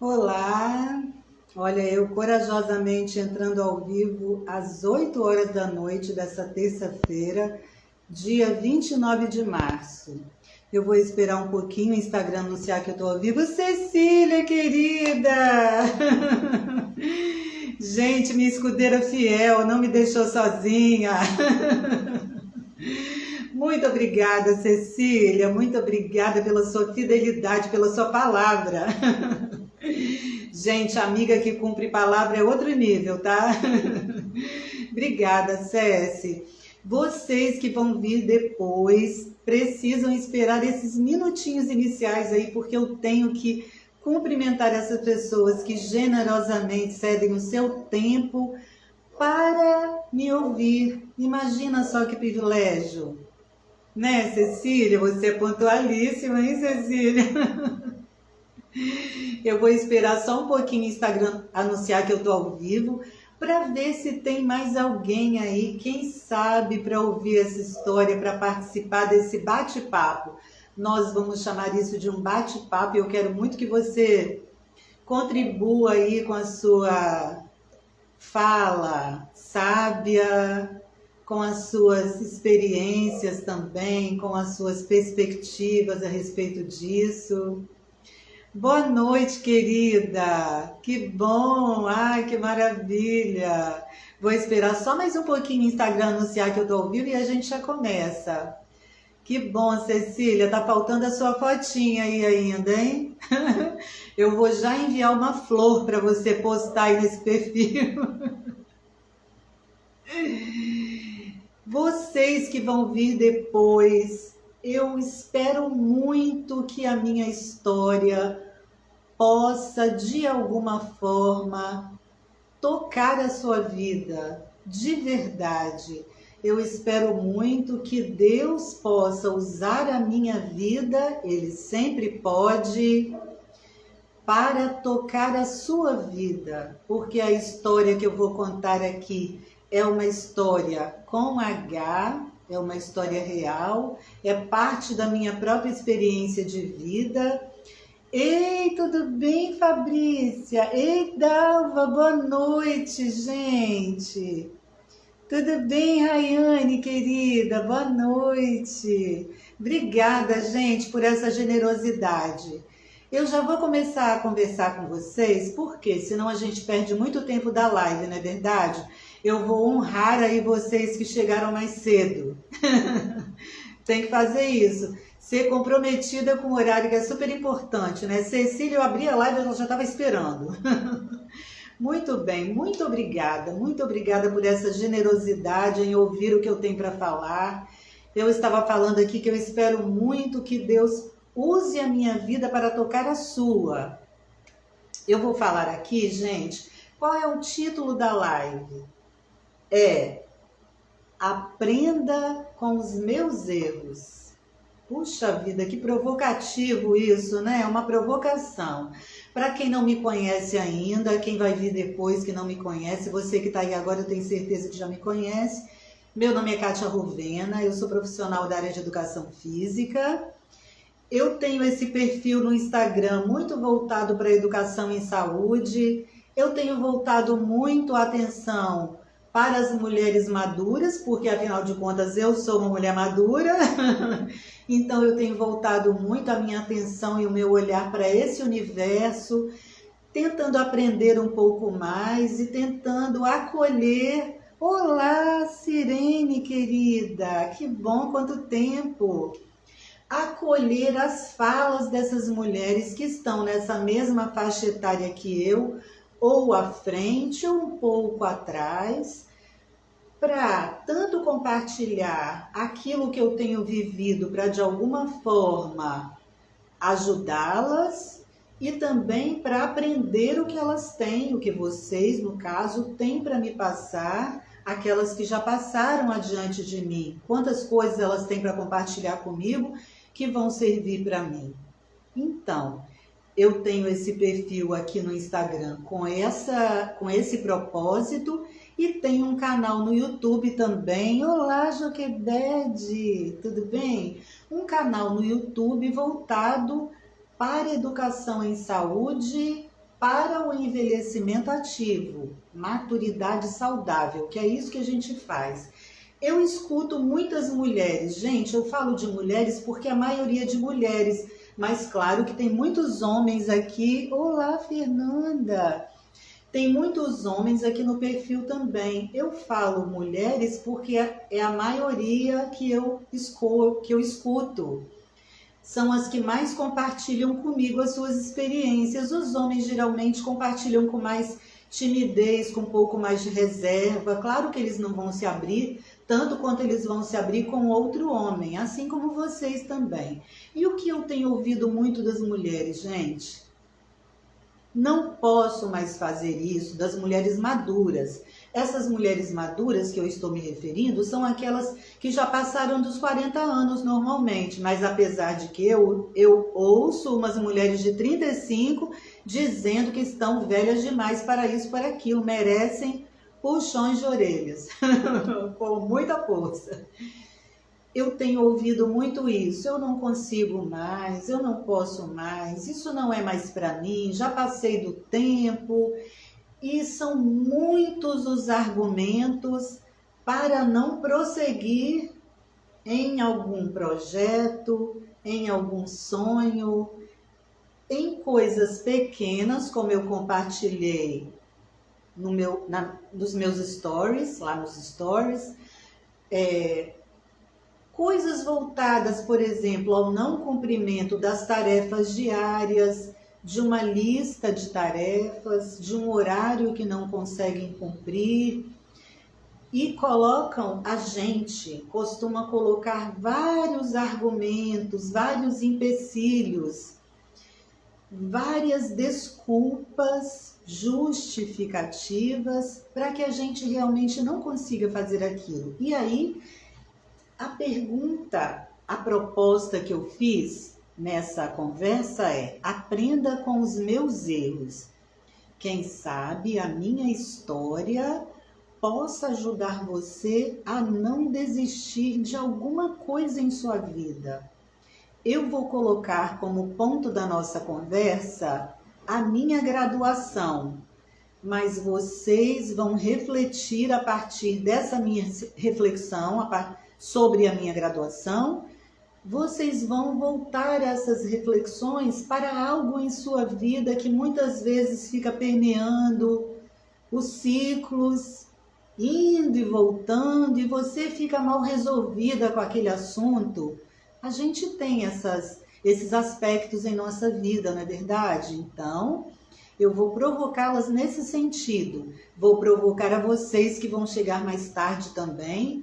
Olá, olha eu corajosamente entrando ao vivo às 8 horas da noite dessa terça-feira, dia 29 de março. Eu vou esperar um pouquinho o Instagram anunciar que eu estou ao vivo. Cecília, querida! Gente, minha escudeira fiel, não me deixou sozinha. Muito obrigada, Cecília, muito obrigada pela sua fidelidade, pela sua palavra. Gente, amiga que cumpre palavra é outro nível, tá? Obrigada, Ceci. Vocês que vão vir depois precisam esperar esses minutinhos iniciais aí, porque eu tenho que cumprimentar essas pessoas que generosamente cedem o seu tempo para me ouvir. Imagina só que privilégio. Né, Cecília? Você é pontualíssima, hein, Cecília? Eu vou esperar só um pouquinho o Instagram anunciar que eu estou ao vivo, para ver se tem mais alguém aí, quem sabe, para ouvir essa história, para participar desse bate-papo. Nós vamos chamar isso de um bate-papo e eu quero muito que você contribua aí com a sua fala sábia, com as suas experiências também, com as suas perspectivas a respeito disso. Boa noite, querida. Que bom. Ai, que maravilha. Vou esperar só mais um pouquinho o Instagram anunciar que eu tô ao vivo e a gente já começa. Que bom, Cecília. Tá faltando a sua fotinha aí ainda, hein? Eu vou já enviar uma flor para você postar aí nesse perfil. Vocês que vão vir depois, eu espero muito que a minha história possa, de alguma forma, tocar a sua vida, de verdade. Eu espero muito que Deus possa usar a minha vida, Ele sempre pode, para tocar a sua vida, porque a história que eu vou contar aqui é uma história com H, é uma história real, é parte da minha própria experiência de vida. Ei, tudo bem, Fabrícia? Ei, Dalva, boa noite, gente. Tudo bem, Rayane, querida? Boa noite. Obrigada, gente, por essa generosidade. Eu já vou começar a conversar com vocês, porque senão a gente perde muito tempo da live, não é verdade? Eu vou honrar aí vocês que chegaram mais cedo. Tem que fazer isso. Ser comprometida com o horário, que é super importante, né? Cecília, eu abri a live e ela já estava esperando. Muito bem, muito obrigada por essa generosidade em ouvir o que eu tenho para falar. Eu estava falando aqui que eu espero muito que Deus use a minha vida para tocar a sua. Eu vou falar aqui, gente, qual é o título da live? É Aprenda com os meus erros. Puxa vida, que provocativo isso, né? É uma provocação. Para quem não me conhece ainda, quem vai vir depois que não me conhece, você que está aí agora, eu tenho certeza que já me conhece. Meu nome é Kátia Rovena, eu sou profissional da área de educação física. Eu tenho esse perfil no Instagram muito voltado para a educação em saúde. Eu tenho voltado muito a atenção para as mulheres maduras, porque afinal de contas eu sou uma mulher madura. Então eu tenho voltado muito a minha atenção e o meu olhar para esse universo, tentando aprender um pouco mais e tentando acolher. Olá, Sirene querida, que bom, quanto tempo! Acolher as falas dessas mulheres que estão nessa mesma faixa etária que eu, ou à frente ou um pouco atrás, para tanto compartilhar aquilo que eu tenho vivido para de alguma forma ajudá-las e também para aprender o que elas têm, o que vocês, no caso, têm para me passar, aquelas que já passaram adiante de mim. Quantas coisas elas têm para compartilhar comigo que vão servir para mim. Então, eu tenho esse perfil aqui no Instagram com esse propósito e tenho um canal no YouTube também. Olá, Joquebede, tudo bem? Um canal no YouTube voltado para educação em saúde, para o envelhecimento ativo, maturidade saudável, que é isso que a gente faz. Eu escuto muitas mulheres, gente, eu falo de mulheres porque a maioria é de mulheres, mas claro que tem muitos homens aqui. Olá, Fernanda! Tem muitos homens aqui no perfil também. Eu falo mulheres porque é a maioria que eu escuto. São as que mais compartilham comigo as suas experiências. Os homens geralmente compartilham com mais timidez, com um pouco mais de reserva. Claro que eles não vão se abrir tanto quanto eles vão se abrir com outro homem, assim como vocês também. E o que eu tenho ouvido muito das mulheres, gente? Não posso mais fazer isso, das mulheres maduras. Essas mulheres maduras que eu estou me referindo são aquelas que já passaram dos 40 anos normalmente, mas apesar de que eu ouço umas mulheres de 35 dizendo que estão velhas demais para isso, para aquilo, merecem puxões de orelhas, com muita força. Eu tenho ouvido muito isso, eu não consigo mais, eu não posso mais, isso não é mais para mim, já passei do tempo. E são muitos os argumentos para não prosseguir em algum projeto, em algum sonho, em coisas pequenas, como eu compartilhei nos meus stories, lá nos stories, coisas voltadas, por exemplo, ao não cumprimento das tarefas diárias, de uma lista de tarefas, de um horário que não conseguem cumprir, e costuma colocar vários argumentos, vários empecilhos, várias desculpas justificativas para que a gente realmente não consiga fazer aquilo. E aí, a proposta que eu fiz nessa conversa é: aprenda com os meus erros. Quem sabe a minha história possa ajudar você a não desistir de alguma coisa em sua vida. Eu vou colocar como ponto da nossa conversa a minha graduação, mas vocês vão refletir a partir dessa minha reflexão sobre a minha graduação. Vocês vão voltar essas reflexões para algo em sua vida que muitas vezes fica permeando os ciclos, indo e voltando, e você fica mal resolvida com aquele assunto. A gente tem esses aspectos em nossa vida, não é verdade? Então, eu vou provocá-las nesse sentido. Vou provocar a vocês que vão chegar mais tarde também,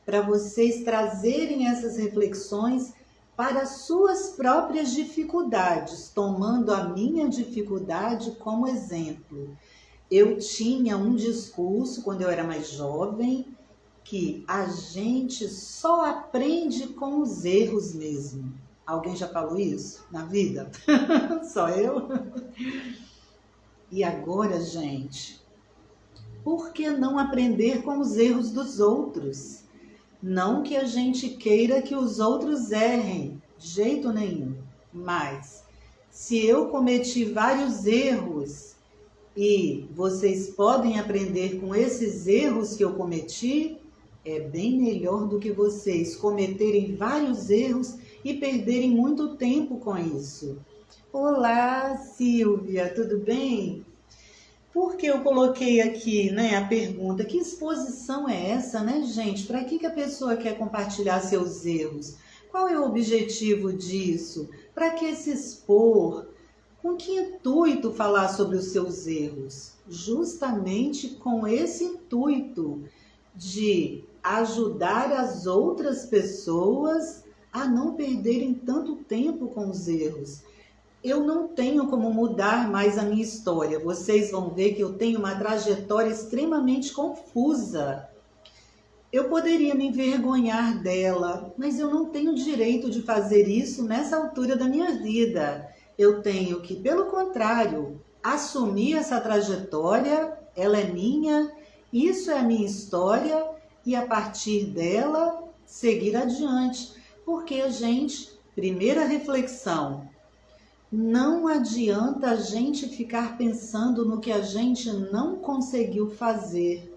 para vocês trazerem essas reflexões para suas próprias dificuldades, tomando a minha dificuldade como exemplo. Eu tinha um discurso, quando eu era mais jovem, que a gente só aprende com os erros mesmo. Alguém já falou isso na vida? Só eu? E agora, gente, por que não aprender com os erros dos outros? Não que a gente queira que os outros errem, de jeito nenhum. Mas, se eu cometi vários erros e vocês podem aprender com esses erros que eu cometi, é bem melhor do que vocês cometerem vários erros e perderem muito tempo com isso. Olá, Silvia, tudo bem? Porque eu coloquei aqui, a pergunta: que exposição é essa, gente? Para que a pessoa quer compartilhar seus erros? Qual é o objetivo disso? Para que se expor? Com que intuito falar sobre os seus erros? Justamente com esse intuito de ajudar as outras pessoas a não perderem tanto tempo com os erros. Eu não tenho como mudar mais a minha história. Vocês vão ver que eu tenho uma trajetória extremamente confusa. Eu poderia me envergonhar dela, mas eu não tenho direito de fazer isso nessa altura da minha vida. Eu tenho que, pelo contrário, assumir essa trajetória. Ela é minha, isso é a minha história, e a partir dela seguir adiante. Porque, gente, primeira reflexão: Não adianta a gente ficar pensando no que a gente não conseguiu fazer.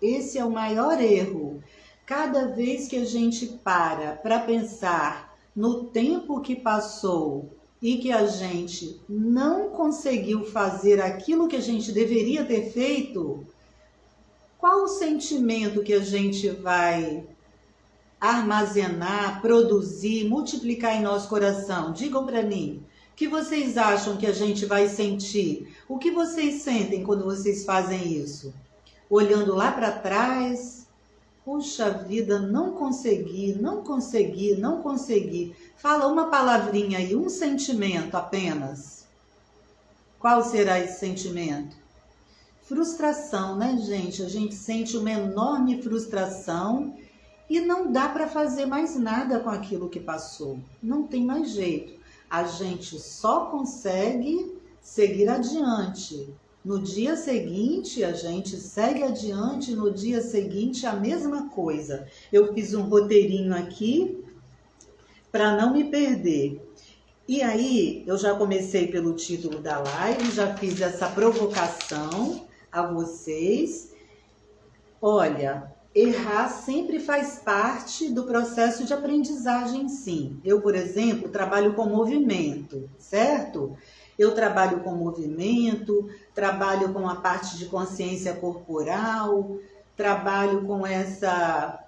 Esse é o maior erro. Cada vez que a gente para pensar no tempo que passou e que a gente não conseguiu fazer aquilo que a gente deveria ter feito, qual o sentimento que a gente vai armazenar, produzir, multiplicar em nosso coração? Digam para mim. O que vocês acham que a gente vai sentir? O que vocês sentem quando vocês fazem isso? Olhando lá para trás, puxa vida, não consegui. Fala uma palavrinha aí, um sentimento apenas. Qual será esse sentimento? Frustração, né, gente? A gente sente uma enorme frustração e não dá para fazer mais nada com aquilo que passou. Não tem mais jeito. A gente só consegue seguir adiante. No dia seguinte, a gente segue adiante, no dia seguinte, a mesma coisa. Eu fiz um roteirinho aqui para não me perder. E aí, eu já comecei pelo título da live, já fiz essa provocação a vocês. Olha, errar sempre faz parte do processo de aprendizagem, sim. Eu, por exemplo, trabalho com movimento, certo? Eu trabalho com movimento, trabalho com a parte de consciência corporal, trabalho com essa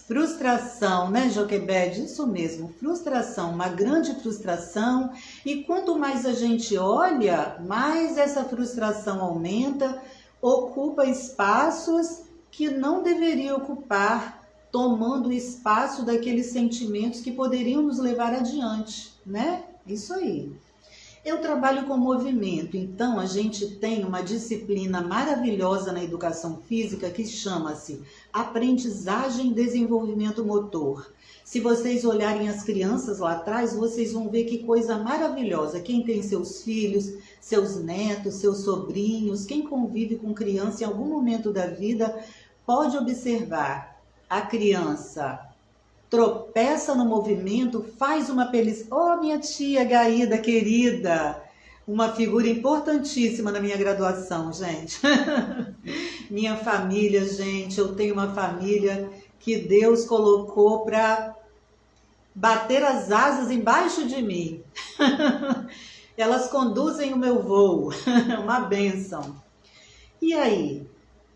frustração, né, Joquebed? Isso mesmo, frustração, uma grande frustração. E quanto mais a gente olha, mais essa frustração aumenta, ocupa espaços que não deveria ocupar, tomando o espaço daqueles sentimentos que poderiam nos levar adiante, né? Isso aí. Eu trabalho com movimento, então a gente tem uma disciplina maravilhosa na educação física que chama-se Aprendizagem e Desenvolvimento Motor. Se vocês olharem as crianças lá atrás, vocês vão ver que coisa maravilhosa. Quem tem seus filhos, seus netos, seus sobrinhos, quem convive com criança em algum momento da vida, pode observar a criança tropeça no movimento, faz uma minha tia Gaída, querida, uma figura importantíssima na minha graduação, gente. Minha família, gente, eu tenho uma família que Deus colocou para bater as asas embaixo de mim. Elas conduzem o meu voo, uma bênção. E aí,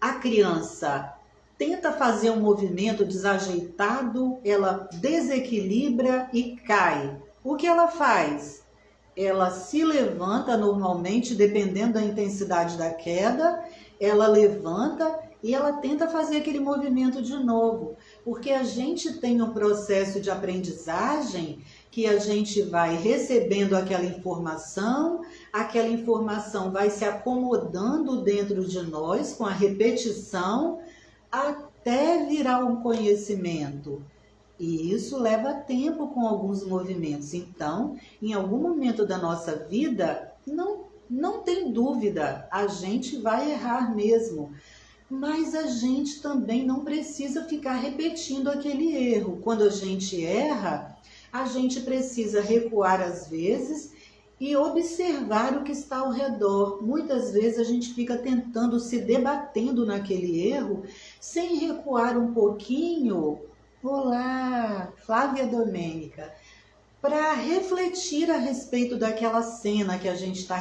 a criança tenta fazer um movimento desajeitado, ela desequilibra e cai. O que ela faz? Ela se levanta normalmente, dependendo da intensidade da queda, ela levanta e ela tenta fazer aquele movimento de novo. Porque a gente tem um processo de aprendizagem que a gente vai recebendo aquela informação vai se acomodando dentro de nós com a repetição, até virar um conhecimento. E isso leva tempo com alguns movimentos. Então, em algum momento da nossa vida, não tem dúvida, a gente vai errar mesmo. Mas a gente também não precisa ficar repetindo aquele erro. Quando a gente erra, a gente precisa recuar às vezes e observar o que está ao redor. Muitas vezes a gente fica tentando, se debatendo naquele erro, sem recuar um pouquinho. Olá, Flávia Domênica, para refletir a respeito daquela cena que a gente está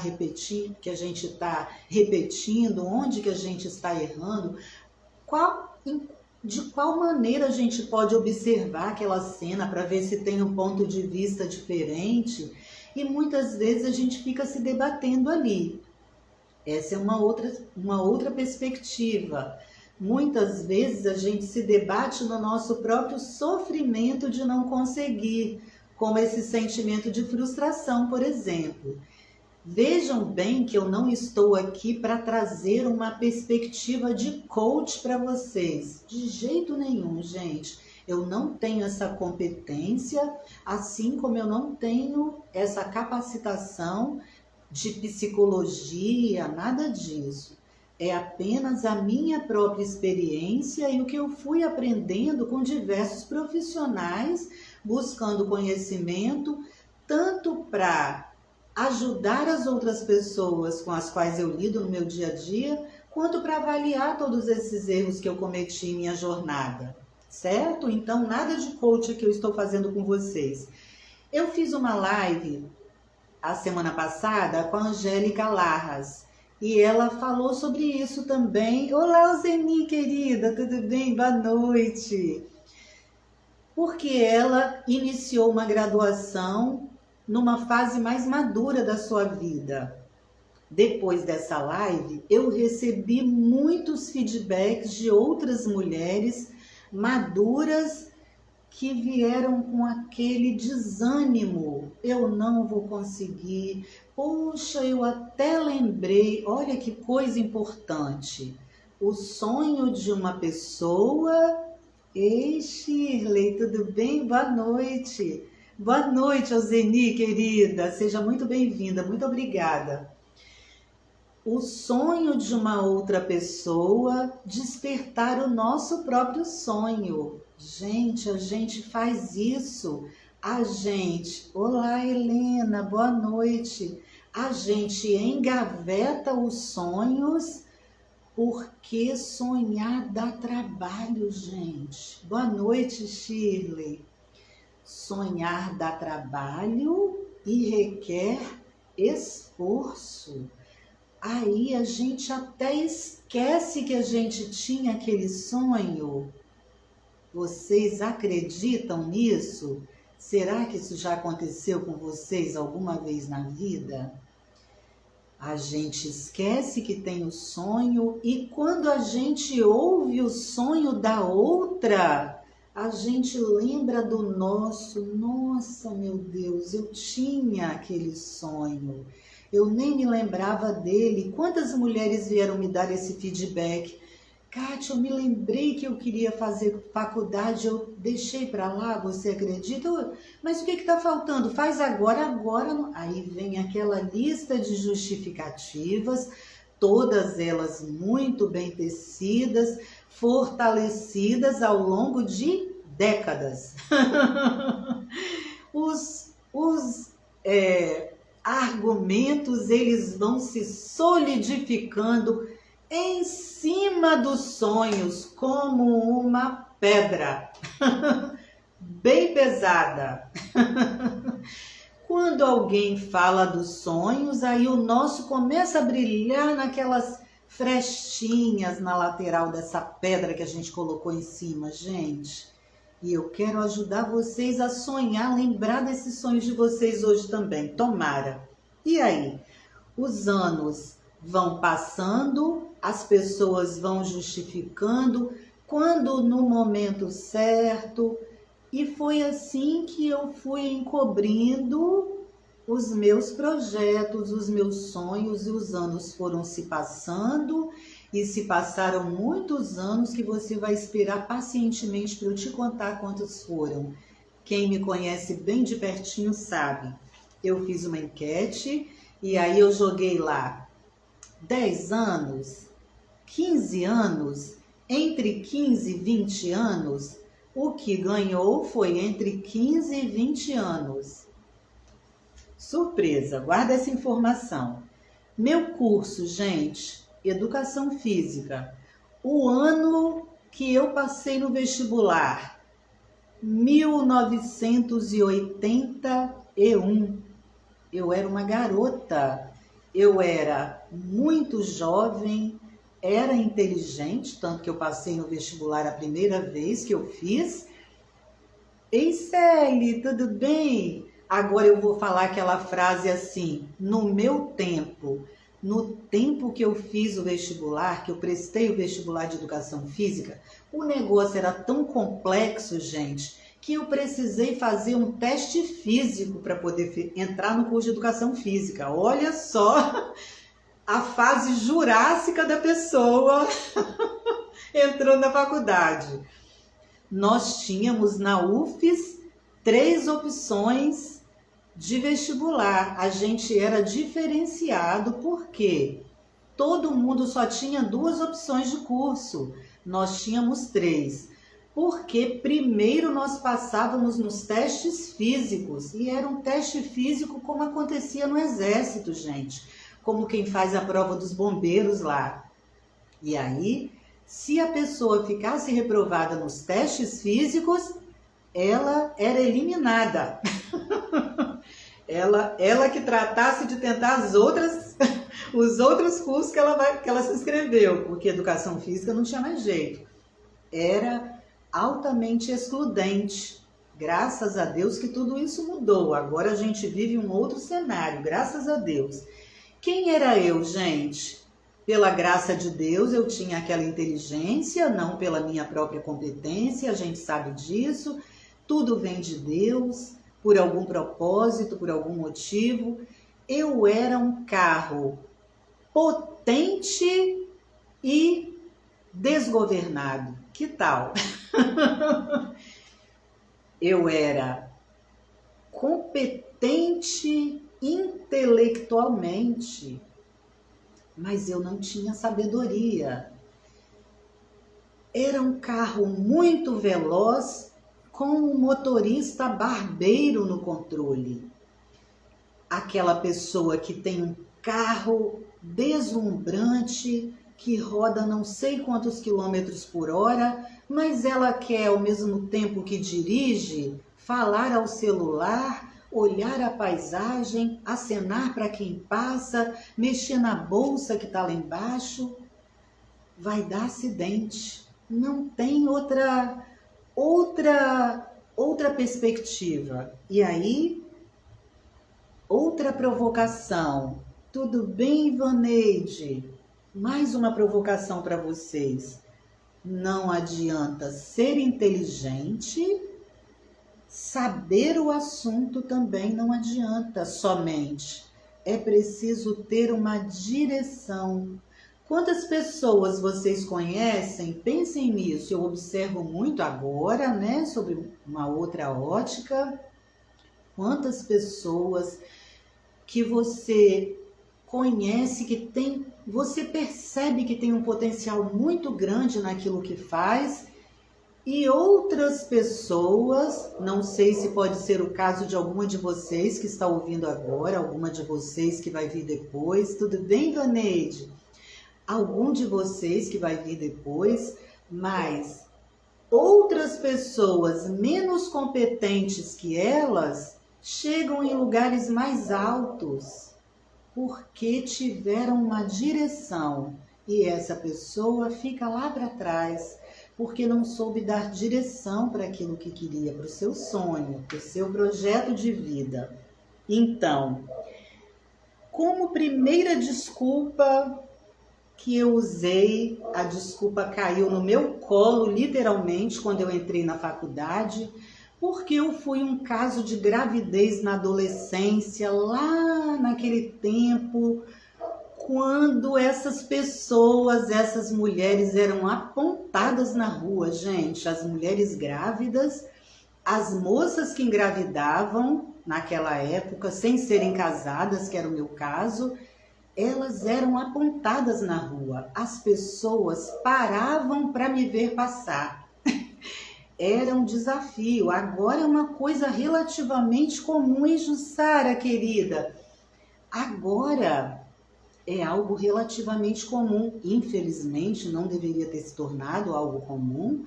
repetindo, onde que a gente está errando, de qual maneira a gente pode observar aquela cena para ver se tem um ponto de vista diferente. E muitas vezes a gente fica se debatendo ali. Essa é uma outra perspectiva. Muitas vezes a gente se debate no nosso próprio sofrimento de não conseguir, como esse sentimento de frustração, por exemplo. Vejam bem que eu não estou aqui para trazer uma perspectiva de coach para vocês. De jeito nenhum, gente. Eu não tenho essa competência, assim como eu não tenho essa capacitação de psicologia, nada disso. É apenas a minha própria experiência e o que eu fui aprendendo com diversos profissionais, buscando conhecimento, tanto para ajudar as outras pessoas com as quais eu lido no meu dia a dia, quanto para avaliar todos esses erros que eu cometi em minha jornada, certo? Então, nada de coach que eu estou fazendo com vocês. Eu fiz uma live a semana passada com a Angélica Larras e ela falou sobre isso também. Olá, Zeni, querida, tudo bem? Boa noite. Porque ela iniciou uma graduação numa fase mais madura da sua vida. Depois dessa live, eu recebi muitos feedbacks de outras mulheres maduras que vieram com aquele desânimo. Eu não vou conseguir. Poxa, eu até lembrei, olha que coisa importante. O sonho de uma pessoa... Ei, Shirley, tudo bem? Boa noite. Boa noite, Zeni, querida. Seja muito bem-vinda, muito obrigada. O sonho de uma outra pessoa despertar o nosso próprio sonho. Gente, a gente faz isso. Olá, Helena, boa noite. A gente engaveta os sonhos porque sonhar dá trabalho, gente. Boa noite, Shirley. Sonhar dá trabalho e requer esforço. Aí a gente até esquece que a gente tinha aquele sonho. Vocês acreditam nisso? Será que isso já aconteceu com vocês alguma vez na vida? A gente esquece que tem o sonho e quando a gente ouve o sonho da outra, a gente lembra do nosso. Nossa, meu Deus, eu tinha aquele sonho. Eu nem me lembrava dele. Quantas mulheres vieram me dar esse feedback? Kátia, eu me lembrei que eu queria fazer faculdade, eu deixei para lá, você acredita? Mas o que está faltando? Faz agora, agora. Aí vem aquela lista de justificativas, todas elas muito bem tecidas, fortalecidas ao longo de décadas. Os argumentos, eles vão se solidificando em cima dos sonhos como uma pedra bem pesada. Quando alguém fala dos sonhos, aí o nosso começa a brilhar naquelas frestinhas na lateral dessa pedra que a gente colocou em cima, gente. E eu quero ajudar vocês a sonhar, lembrar desses sonhos de vocês hoje também. Tomara. E aí? Os anos vão passando, as pessoas vão justificando, quando no momento certo. E foi assim que eu fui encobrindo os meus projetos, os meus sonhos, e os anos foram se passando, e se passaram muitos anos que você vai esperar pacientemente para eu te contar quantos foram. Quem me conhece bem de pertinho sabe. Eu fiz uma enquete e aí eu joguei lá 10 anos, 15 anos, entre 15 e 20 anos. O que ganhou foi entre 15 e 20 anos. Surpresa, guarda essa informação. Meu curso, gente, Educação Física. O ano que eu passei no vestibular, 1981. Eu era uma garota. Eu era muito jovem, era inteligente, tanto que eu passei no vestibular a primeira vez que eu fiz. Ei, Celi, tudo bem? Agora eu vou falar aquela frase assim, no meu tempo, no tempo que eu fiz o vestibular, que eu prestei o vestibular de Educação Física, o negócio era tão complexo, gente, que eu precisei fazer um teste físico para poder entrar no curso de Educação Física. Olha só a fase jurássica da pessoa entrou na faculdade. Nós tínhamos na UFES 3 opções de vestibular. A gente era diferenciado porque todo mundo só tinha 2 opções de curso. Nós tínhamos 3. Porque primeiro nós passávamos nos testes físicos, e era um teste físico como acontecia no exército, gente, como quem faz a prova dos bombeiros lá. E aí, se a pessoa ficasse reprovada nos testes físicos, ela era eliminada. ela que tratasse de tentar os outros cursos que ela se inscreveu, porque educação física não tinha mais jeito. Era altamente excludente. Graças a Deus que tudo isso mudou. Agora a gente vive um outro cenário, graças a Deus. Quem era eu, gente? Pela graça de Deus eu tinha aquela inteligência, não pela minha própria competência, a gente sabe disso. Tudo vem de Deus, por algum propósito, por algum motivo. Eu era um carro potente e desgovernado. Que tal? Eu era competente intelectualmente, mas eu não tinha sabedoria. Era um carro muito veloz, com um motorista barbeiro no controle. Aquela pessoa que tem um carro deslumbrante, que roda não sei quantos quilômetros por hora, mas ela quer, ao mesmo tempo que dirige, falar ao celular, olhar a paisagem, acenar para quem passa, mexer na bolsa que está lá embaixo. Vai dar acidente. Não tem outra perspectiva. E aí, outra provocação. Tudo bem, Ivaneide? Mais uma provocação para vocês. Não adianta ser inteligente, saber o assunto também não adianta somente. É preciso ter uma direção. Quantas pessoas vocês conhecem? Pensem nisso. Eu observo muito agora, né, sobre uma outra ótica. Quantas pessoas que você conhece, você percebe que tem um potencial muito grande naquilo que faz, e outras pessoas, não sei se pode ser o caso de alguma de vocês que está ouvindo agora, alguma de vocês que vai vir depois. Tudo bem, Vaneide? Algum de vocês que vai vir depois, mas outras pessoas menos competentes que elas chegam em lugares mais altos porque tiveram uma direção, e essa pessoa fica lá para trás porque não soube dar direção para aquilo que queria, para o seu sonho, para o seu projeto de vida. Então, como primeira desculpa que eu usei, a desculpa caiu no meu colo, literalmente, quando eu entrei na faculdade, porque eu fui um caso de gravidez na adolescência, lá naquele tempo, quando essas pessoas, essas mulheres eram apontadas na rua, gente, as mulheres grávidas, as moças que engravidavam naquela época, sem serem casadas, que era o meu caso, elas eram apontadas na rua. As pessoas paravam para me ver passar. Era um desafio. Agora é uma coisa relativamente comum, hein, Jussara, querida? Agora é algo relativamente comum. Infelizmente, não deveria ter se tornado algo comum.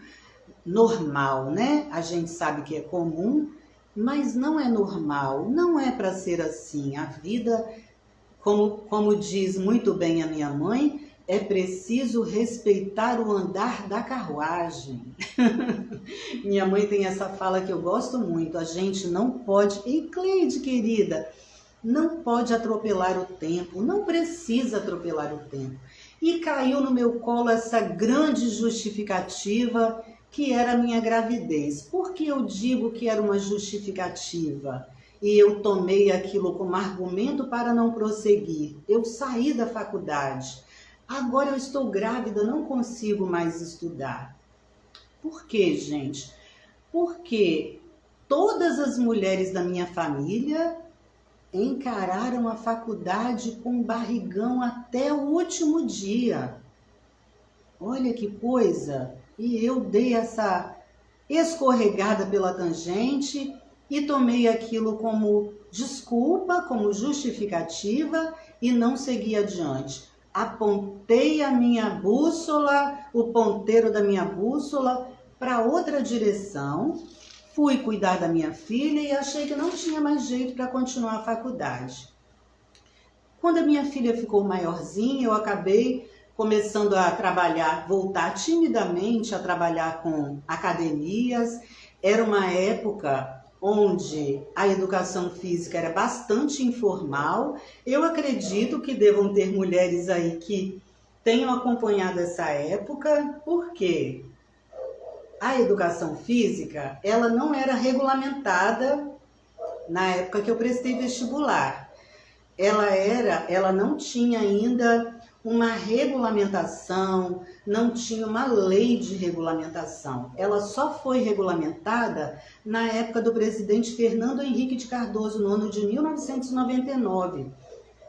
Normal, né? A gente sabe que é comum, mas não é normal. Não é para ser assim. A vida, como diz muito bem a minha mãe, é preciso respeitar o andar da carruagem. Minha mãe tem essa fala que eu gosto muito. A gente não pode... E Cleide, querida, não pode atropelar o tempo. Não precisa atropelar o tempo. E caiu no meu colo essa grande justificativa que era a minha gravidez. Por que eu digo que era uma justificativa? E eu tomei aquilo como argumento para não prosseguir. Eu saí da faculdade. Agora eu estou grávida, não consigo mais estudar. Por quê, gente? Porque todas as mulheres da minha família encararam a faculdade com barrigão até o último dia. Olha que coisa! E eu dei essa escorregada pela tangente e tomei aquilo como desculpa, como justificativa e não segui adiante. Apontei a minha bússola, o ponteiro da minha bússola para outra direção, fui cuidar da minha filha e achei que não tinha mais jeito para continuar a faculdade. Quando a minha filha ficou maiorzinha, eu acabei começando a trabalhar, voltar timidamente a trabalhar com academias. Era uma época onde a educação física era bastante informal. Eu acredito que devam ter mulheres aí que tenham acompanhado essa época, porque a educação física, ela não era regulamentada na época que eu prestei vestibular. Ela não tinha ainda uma regulamentação, não tinha uma lei de regulamentação. Ela só foi regulamentada na época do presidente Fernando Henrique de Cardoso, no ano de 1999.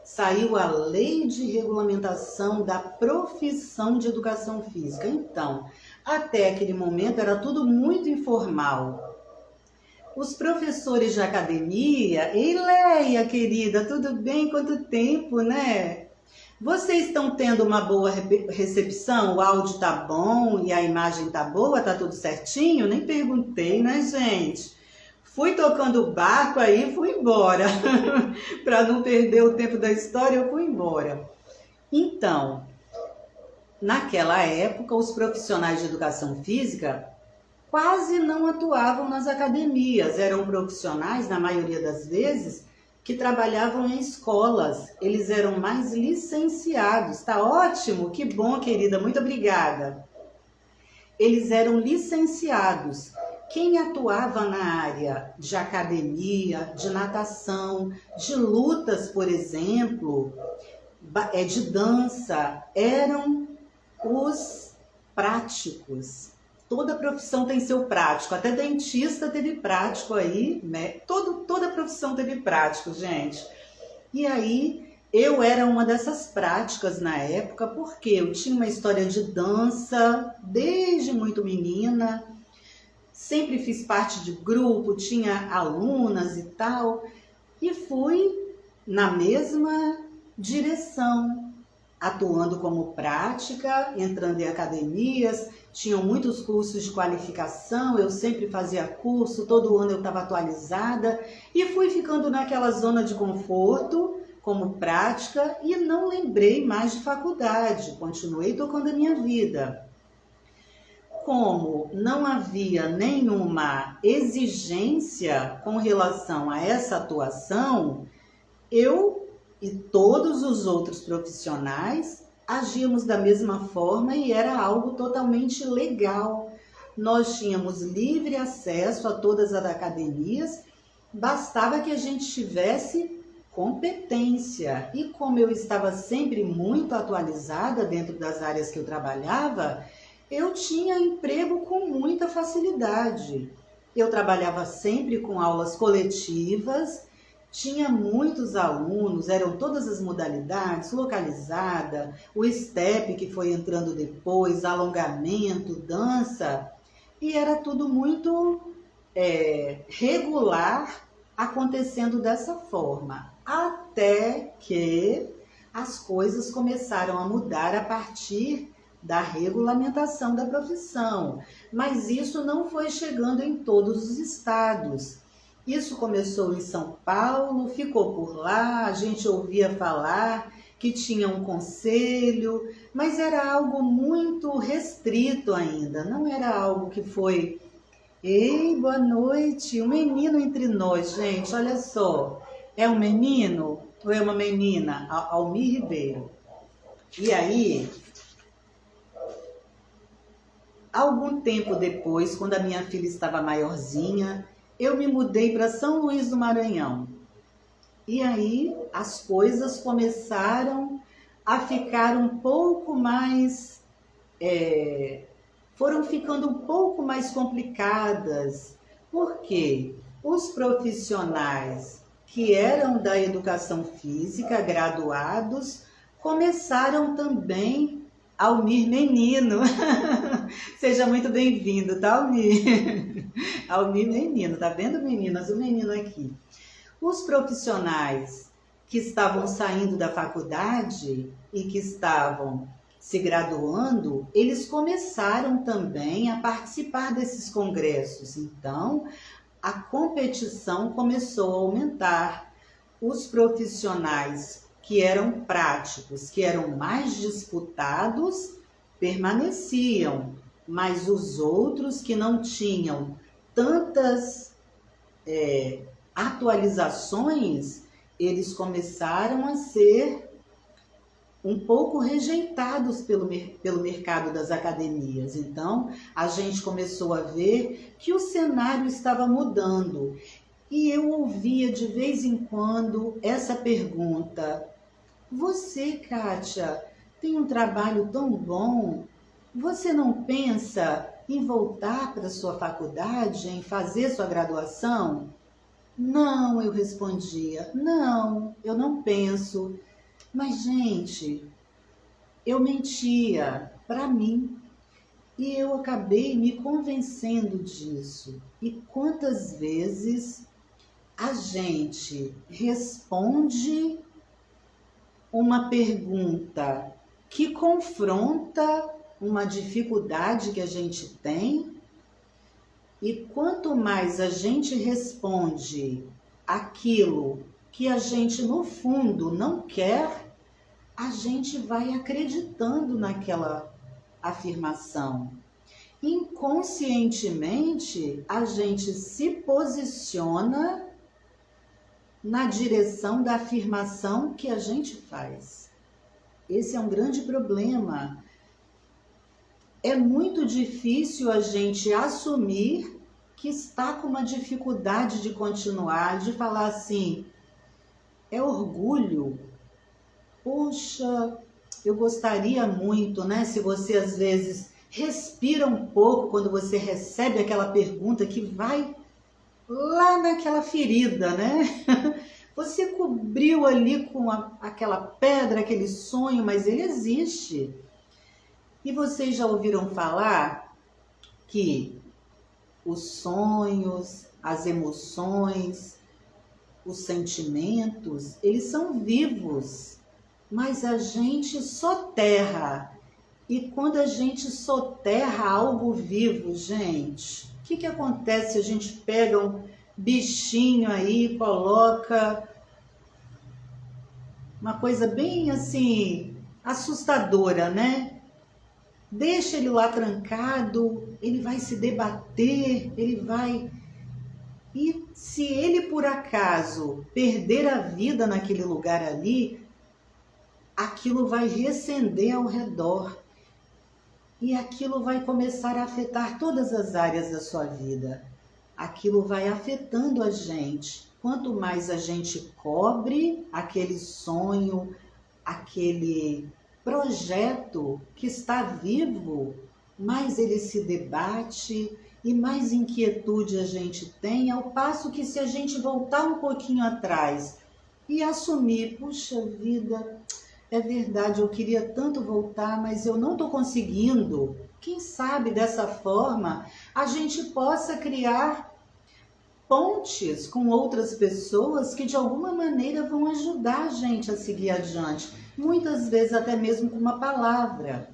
Saiu a Lei de Regulamentação da Profissão de Educação Física. Então, até aquele momento era tudo muito informal. Os professores de academia, ei Leia, querida, tudo bem? Quanto tempo, né? Vocês estão tendo uma boa recepção? O áudio tá bom e a imagem tá boa? Tá tudo certinho? Nem perguntei, né, gente? Fui tocando o barco aí e fui embora. Para não perder o tempo da história, eu fui embora. Então, naquela época, os profissionais de educação física quase não atuavam nas academias. Eram profissionais, na maioria das vezes, que trabalhavam em escolas. Eles eram mais licenciados. Tá ótimo? Que bom, querida. Muito obrigada. Eles eram licenciados. Quem atuava na área de academia, de natação, de lutas, por exemplo, de dança, eram os práticos. Toda profissão tem seu prático, até dentista teve prático aí, né? Toda profissão teve prático, gente. E aí, eu era uma dessas práticas na época, porque eu tinha uma história de dança desde muito menina, sempre fiz parte de grupo, tinha alunas e tal, e fui na mesma direção, atuando como prática, entrando em academias. Tinham muitos cursos de qualificação, eu sempre fazia curso, todo ano eu estava atualizada e fui ficando naquela zona de conforto como prática e não lembrei mais de faculdade, continuei tocando a minha vida. Como não havia nenhuma exigência com relação a essa atuação, eu e todos os outros profissionais agíamos da mesma forma e era algo totalmente legal. Nós tínhamos livre acesso a todas as academias, bastava que a gente tivesse competência. E como eu estava sempre muito atualizada dentro das áreas que eu trabalhava, eu tinha emprego com muita facilidade. Eu trabalhava sempre com aulas coletivas, tinha muitos alunos, eram todas as modalidades, localizada, o step que foi entrando depois, alongamento, dança, e era tudo muito regular acontecendo dessa forma, até que as coisas começaram a mudar a partir da regulamentação da profissão, mas isso não foi chegando em todos os estados. Isso começou em São Paulo, ficou por lá, a gente ouvia falar que tinha um conselho, mas era algo muito restrito ainda, não era algo que foi... Ei, boa noite, um menino entre nós, gente, olha só, é um menino ou é uma menina? Almir Ribeiro. E aí, algum tempo depois, quando a minha filha estava maiorzinha, eu me mudei para São Luís do Maranhão. E aí as coisas começaram a ficar um pouco mais... foram ficando um pouco mais complicadas. Porque os profissionais que eram da educação física, graduados, começaram também a unir menino. Seja muito bem-vindo, tá, Almir? Almir, menino, tá vendo, meninas? O menino aqui. Os profissionais que estavam saindo da faculdade e que estavam se graduando, eles começaram também a participar desses congressos. Então, a competição começou a aumentar. Os profissionais que eram práticos, que eram mais disputados, permaneciam, mas os outros que não tinham tantas atualizações, eles começaram a ser um pouco rejeitados pelo mercado das academias. Então, a gente começou a ver que o cenário estava mudando. E eu ouvia de vez em quando essa pergunta: você, Kátia, tem um trabalho tão bom, você não pensa em voltar para a sua faculdade, em fazer sua graduação? Não, eu respondia, não, eu não penso. Mas, gente, eu mentia para mim e eu acabei me convencendo disso. E quantas vezes a gente responde uma pergunta que confronta uma dificuldade que a gente tem, e quanto mais a gente responde aquilo que a gente no fundo não quer, a gente vai acreditando naquela afirmação. Inconscientemente, a gente se posiciona na direção da afirmação que a gente faz. Esse é um grande problema. É muito difícil a gente assumir que está com uma dificuldade de continuar, de falar assim, é orgulho. Poxa, eu gostaria muito, né? Se você às vezes respira um pouco quando você recebe aquela pergunta que vai lá naquela ferida, né? Você cobriu ali com aquela pedra, aquele sonho, mas ele existe. E vocês já ouviram falar que os sonhos, as emoções, os sentimentos, eles são vivos, mas a gente soterra. E quando a gente soterra algo vivo, gente, o que acontece se a gente pega um bichinho aí, coloca uma coisa bem assim, assustadora, né? Deixa ele lá trancado, ele vai se debater, ele vai... E se ele por acaso perder a vida naquele lugar ali, aquilo vai reacender ao redor. E aquilo vai começar a afetar todas as áreas da sua vida. Aquilo vai afetando a gente. Quanto mais a gente cobre aquele sonho, aquele projeto que está vivo, mais ele se debate e mais inquietude a gente tem, ao passo que se a gente voltar um pouquinho atrás e assumir, puxa vida, é verdade, eu queria tanto voltar, mas eu não estou conseguindo. Quem sabe dessa forma a gente possa criar pontes com outras pessoas que de alguma maneira vão ajudar a gente a seguir adiante. Muitas vezes até mesmo com uma palavra.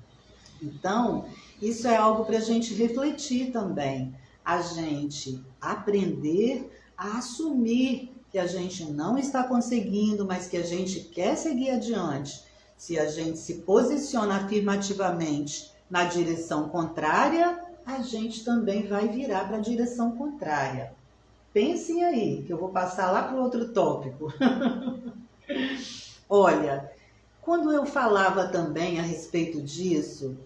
Então, isso é algo para a gente refletir também. A gente aprender a assumir que a gente não está conseguindo, mas que a gente quer seguir adiante. Se a gente se posiciona afirmativamente na direção contrária, a gente também vai virar para a direção contrária. Pensem aí, que eu vou passar lá para o outro tópico. Olha, quando eu falava também a respeito disso,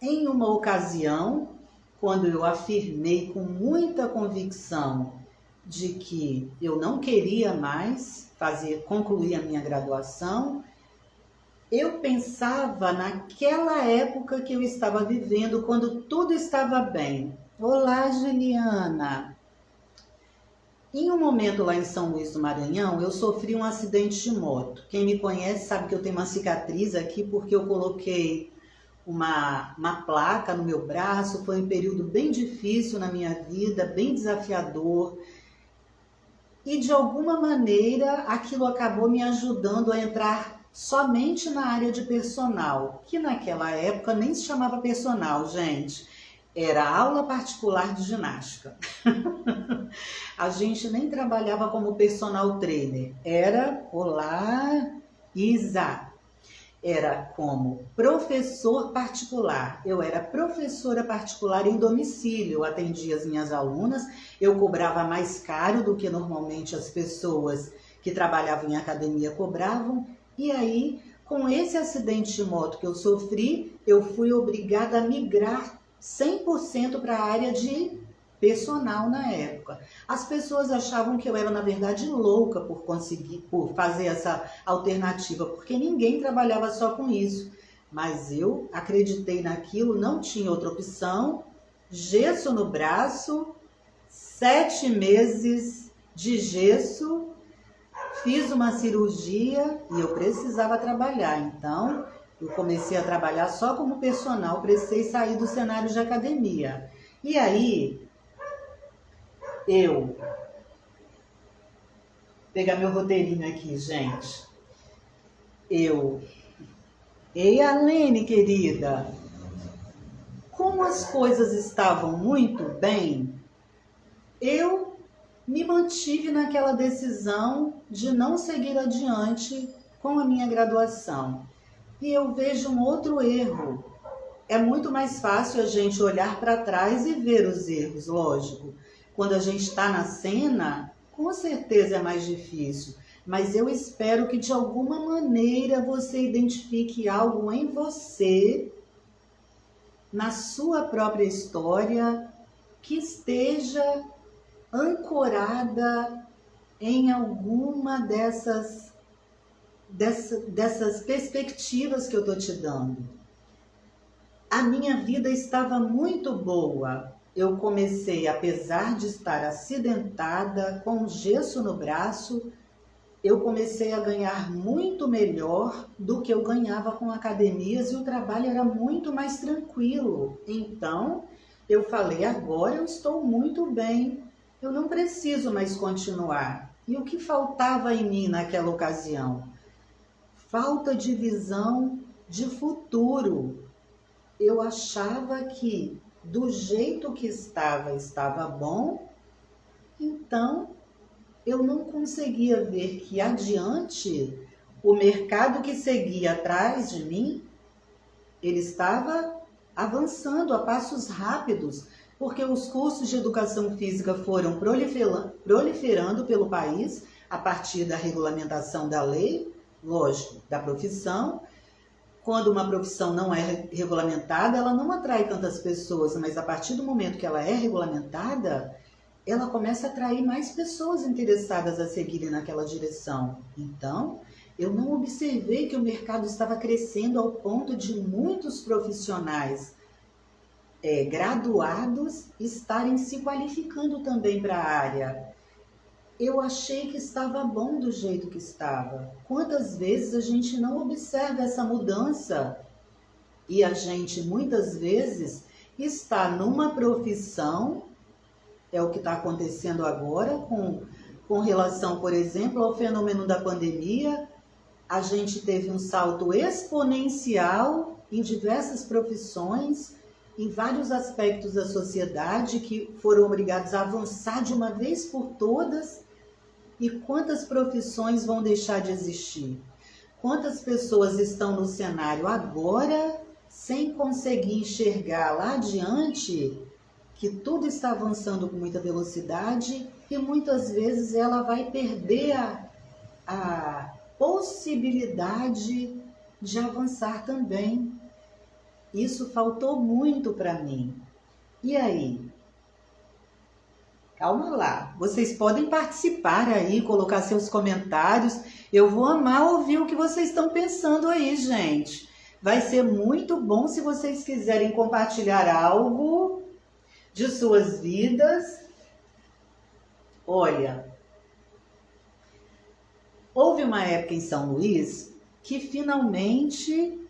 em uma ocasião, quando eu afirmei com muita convicção de que eu não queria mais concluir a minha graduação, eu pensava naquela época que eu estava vivendo, quando tudo estava bem. Olá, Juliana! Em um momento lá em São Luís do Maranhão, eu sofri um acidente de moto. Quem me conhece sabe que eu tenho uma cicatriz aqui porque eu coloquei uma placa no meu braço. Foi um período bem difícil na minha vida, bem desafiador. E de alguma maneira aquilo acabou me ajudando a entrar somente na área de personal, que naquela época nem se chamava personal, gente. Era aula particular de ginástica. A gente nem trabalhava como personal trainer. Era, olá, Isa. Era como professor particular. Eu era professora particular em domicílio. Eu atendia as minhas alunas. Eu cobrava mais caro do que normalmente as pessoas que trabalhavam em academia cobravam. E aí, com esse acidente de moto que eu sofri, eu fui obrigada a migrar 100% para a área de personal na época. As pessoas achavam que eu era, na verdade, louca por fazer essa alternativa, porque ninguém trabalhava só com isso. Mas eu acreditei naquilo, não tinha outra opção. Gesso no braço, 7 meses de gesso, fiz uma cirurgia e eu precisava trabalhar. Então, eu comecei a trabalhar só como personal, precisei sair do cenário de academia. E aí, eu pegar meu roteirinho aqui, gente. Ei, Alene, querida, como as coisas estavam muito bem, eu me mantive naquela decisão de não seguir adiante com a minha graduação. E eu vejo um outro erro. É muito mais fácil a gente olhar para trás e ver os erros, lógico. Quando a gente está na cena, com certeza é mais difícil. Mas eu espero que de alguma maneira você identifique algo em você, na sua própria história, que esteja ancorada em alguma dessas perspectivas que eu estou te dando. A minha vida estava muito boa. Eu comecei, apesar de estar acidentada, com gesso no braço, eu comecei a ganhar muito melhor do que eu ganhava com academias e o trabalho era muito mais tranquilo. Então, eu falei, agora eu estou muito bem, eu não preciso mais continuar. E o que faltava em mim naquela ocasião? Falta de visão de futuro. Eu achava que do jeito que estava bom, então eu não conseguia ver que adiante o mercado que seguia atrás de mim, ele estava avançando a passos rápidos, porque os cursos de educação física foram proliferando pelo país a partir da regulamentação da lei, lógico, da profissão. Quando uma profissão não é regulamentada, ela não atrai tantas pessoas, mas a partir do momento que ela é regulamentada, ela começa a atrair mais pessoas interessadas a seguirem naquela direção. Então, eu não observei que o mercado estava crescendo ao ponto de muitos profissionais graduados estarem se qualificando também para a área. Eu achei que estava bom do jeito que estava. Quantas vezes a gente não observa essa mudança? E a gente, muitas vezes, está numa profissão, é o que está acontecendo agora, com relação, por exemplo, ao fenômeno da pandemia. A gente teve um salto exponencial em diversas profissões, em vários aspectos da sociedade, que foram obrigados a avançar de uma vez por todas. E quantas profissões vão deixar de existir? Quantas pessoas estão no cenário agora sem conseguir enxergar lá adiante que tudo está avançando com muita velocidade e muitas vezes ela vai perder a possibilidade de avançar também. Isso faltou muito para mim. E aí? Calma lá, vocês podem participar aí, colocar seus comentários. Eu vou amar ouvir o que vocês estão pensando aí, gente. Vai ser muito bom se vocês quiserem compartilhar algo de suas vidas. Olha, houve uma época em São Luís que finalmente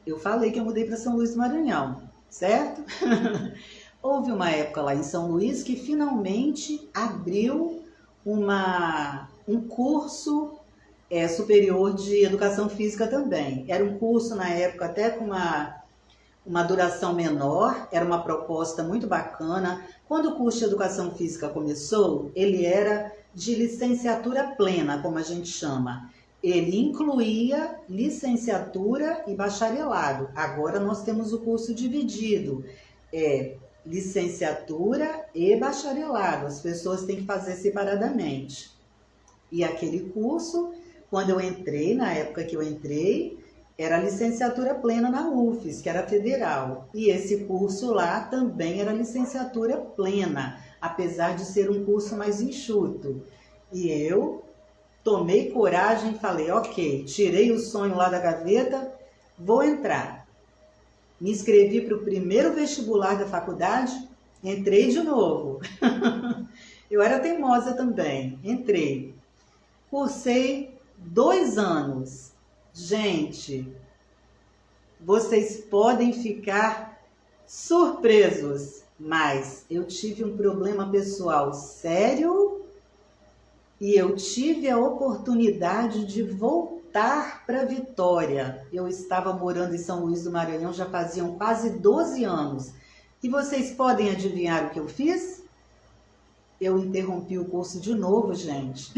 Eu falei que eu mudei para São Luís do Maranhão, certo? Houve uma época lá em São Luís que finalmente abriu um curso superior de educação física também. Era um curso na época até com uma duração menor, era uma proposta muito bacana. Quando o curso de educação física começou, ele era de licenciatura plena, como a gente chama. Ele incluía licenciatura e bacharelado. Agora nós temos o curso dividido, licenciatura e bacharelado. As pessoas têm que fazer separadamente. E aquele curso, quando eu entrei, na época que eu entrei, era licenciatura plena na UFES, que era federal. E esse curso lá também era licenciatura plena, apesar de ser um curso mais enxuto. E eu tomei coragem e falei, ok, tirei o sonho lá da gaveta, vou entrar. Me inscrevi para o primeiro vestibular da faculdade, entrei de novo. Eu era teimosa também, entrei. Cursei 2 anos. Gente, vocês podem ficar surpresos, mas eu tive um problema pessoal sério e eu tive a oportunidade de voltar para Vitória. Eu estava morando em São Luís do Maranhão já faziam quase 12 anos. E vocês podem adivinhar o que eu fiz? Eu interrompi o curso de novo, gente.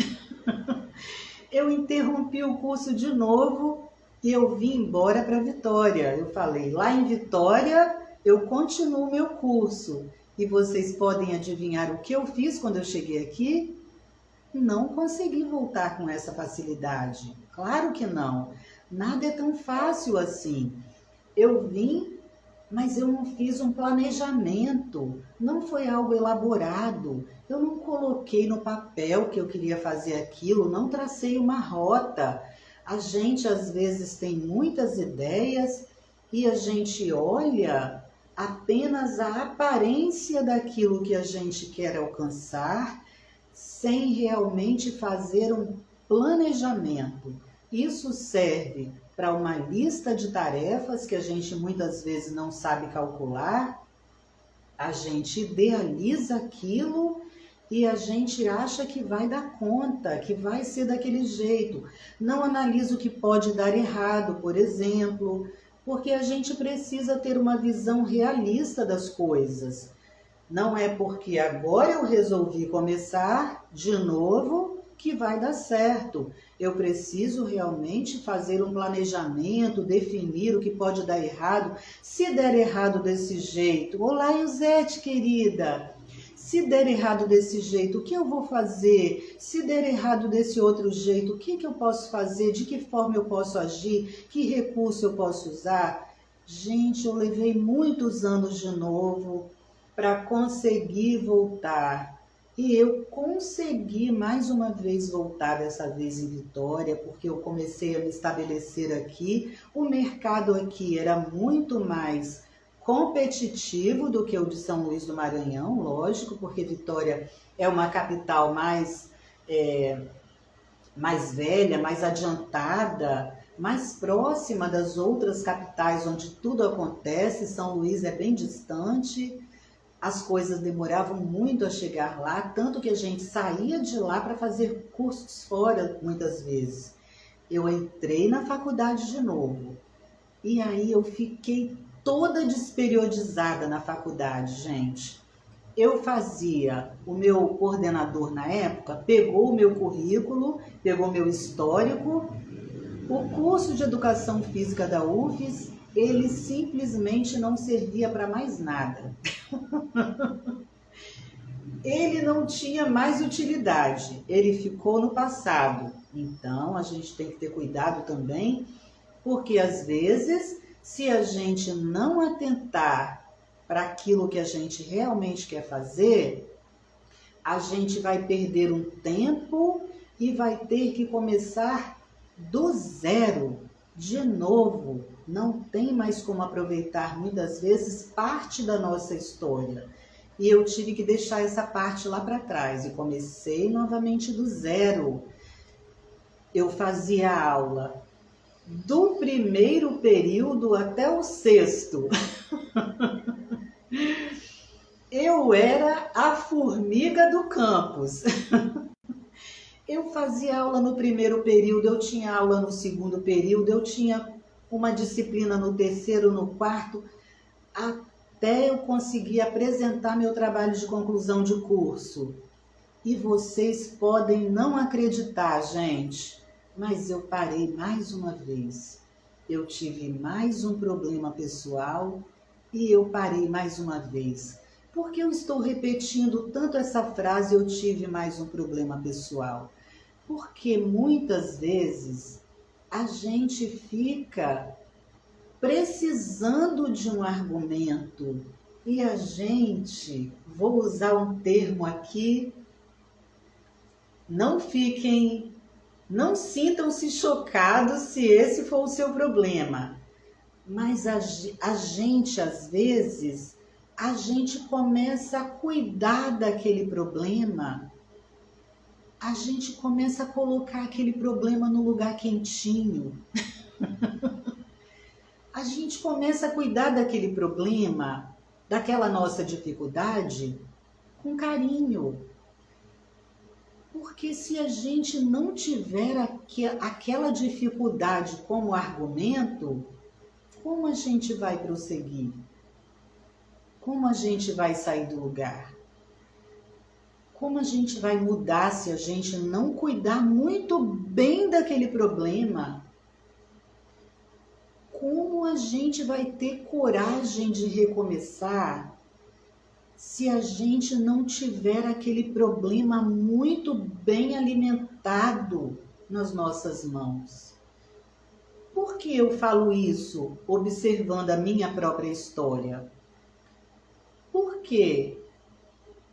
Eu interrompi o curso de novo e eu vim embora para Vitória. Eu falei, lá em Vitória eu continuo meu curso. E vocês podem adivinhar o que eu fiz quando eu cheguei aqui? Não consegui voltar com essa facilidade. Claro que não. Nada é tão fácil assim. Eu vim, mas eu não fiz um planejamento. Não foi algo elaborado. Eu não coloquei no papel que eu queria fazer aquilo, não tracei uma rota. A gente às vezes tem muitas ideias e a gente olha apenas a aparência daquilo que a gente quer alcançar, sem realmente fazer um planejamento. Isso serve para uma lista de tarefas que a gente muitas vezes não sabe calcular. A gente idealiza aquilo e a gente acha que vai dar conta, que vai ser daquele jeito. Não analisa o que pode dar errado, por exemplo, porque a gente precisa ter uma visão realista das coisas. Não é porque agora eu resolvi começar de novo que vai dar certo. Eu preciso realmente fazer um planejamento, definir o que pode dar errado. Se der errado desse jeito, olá, Iusete, querida. Se der errado desse jeito, o que eu vou fazer? Se der errado desse outro jeito, o que eu posso fazer? De que forma eu posso agir? Que recurso eu posso usar? Gente, eu levei muitos anos de novo para conseguir voltar. E eu consegui mais uma vez voltar, dessa vez em Vitória, porque eu comecei a me estabelecer aqui. O mercado aqui era muito mais competitivo do que o de São Luís do Maranhão, lógico, porque Vitória é uma capital mais velha, mais adiantada, mais próxima das outras capitais onde tudo acontece. São Luís é bem distante. As coisas demoravam muito a chegar lá, tanto que a gente saía de lá para fazer cursos fora muitas vezes. Eu entrei na faculdade de novo e aí eu fiquei toda desperiodizada na faculdade, gente. Eu fazia, o meu coordenador na época pegou o meu currículo, pegou o meu histórico, o curso de educação física da UFES, ele simplesmente não servia para mais nada. Ele não tinha mais utilidade, ele ficou no passado. Então, a gente tem que ter cuidado também, porque às vezes, se a gente não atentar para aquilo que a gente realmente quer fazer, a gente vai perder um tempo e vai ter que começar do zero, de novo. Não tem mais como aproveitar muitas vezes parte da nossa história. E eu tive que deixar essa parte lá para trás e comecei novamente do zero. Eu fazia aula do primeiro período até o sexto. Eu era a formiga do campus. Eu fazia aula no primeiro período, eu tinha aula no segundo período, eu tinha uma disciplina no terceiro, no quarto, até eu conseguir apresentar meu trabalho de conclusão de curso. E vocês podem não acreditar, gente, mas eu parei mais uma vez. Eu tive mais um problema pessoal e eu parei mais uma vez. Por que eu estou repetindo tanto essa frase, eu tive mais um problema pessoal? Porque muitas vezes a gente fica precisando de um argumento e a gente, vou usar um termo aqui, não sintam-se chocados se esse for o seu problema, mas a gente, às vezes, a gente começa a cuidar daquele problema, a gente começa a colocar aquele problema no lugar quentinho. A gente começa a cuidar daquele problema, daquela nossa dificuldade, com carinho. Porque se a gente não tiver aquela dificuldade como argumento, como a gente vai prosseguir? Como a gente vai sair do lugar? Como a gente vai mudar se a gente não cuidar muito bem daquele problema? Como a gente vai ter coragem de recomeçar se a gente não tiver aquele problema muito bem alimentado nas nossas mãos? Por que eu falo isso observando a minha própria história? Porque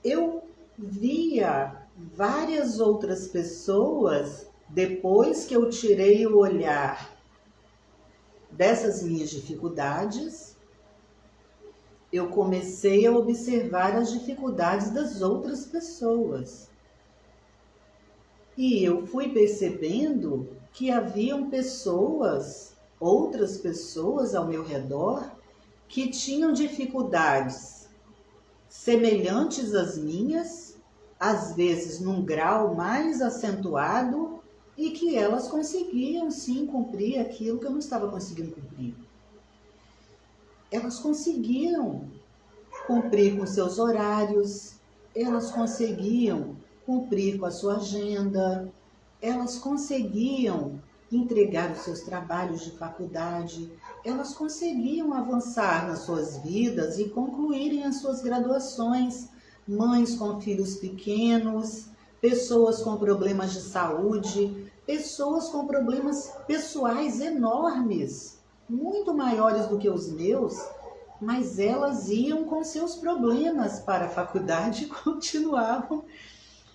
eu via várias outras pessoas, depois que eu tirei o olhar dessas minhas dificuldades, eu comecei a observar as dificuldades das outras pessoas. E eu fui percebendo que haviam outras pessoas ao meu redor, que tinham dificuldades semelhantes às minhas, às vezes num grau mais acentuado, e que elas conseguiam sim cumprir aquilo que eu não estava conseguindo cumprir. Elas conseguiam cumprir com seus horários, elas conseguiam cumprir com a sua agenda, elas conseguiam entregar os seus trabalhos de faculdade, elas conseguiam avançar nas suas vidas e concluírem as suas graduações, mães com filhos pequenos, pessoas com problemas de saúde, pessoas com problemas pessoais enormes, muito maiores do que os meus, mas elas iam com seus problemas para a faculdade e continuavam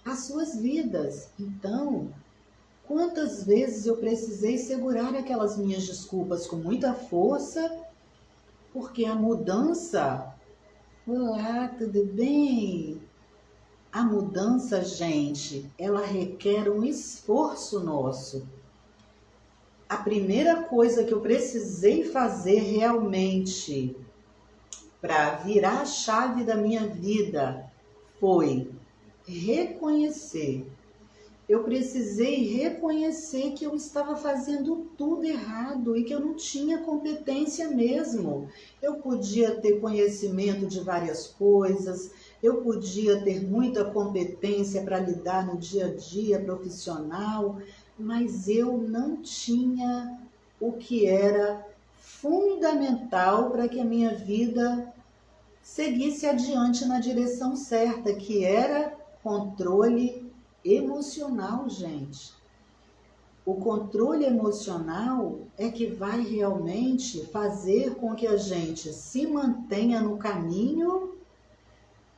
as suas vidas. Então, quantas vezes eu precisei segurar aquelas minhas desculpas com muita força, porque a mudança... Olá, tudo bem? A mudança, gente, ela requer um esforço nosso. A primeira coisa que eu precisei fazer realmente para virar a chave da minha vida foi reconhecer. Eu precisei reconhecer que eu estava fazendo tudo errado e que eu não tinha competência mesmo. Eu podia ter conhecimento de várias coisas, eu podia ter muita competência para lidar no dia a dia profissional, mas eu não tinha o que era fundamental para que a minha vida seguisse adiante na direção certa, que era controle emocional, gente. O controle emocional é que vai realmente fazer com que a gente se mantenha no caminho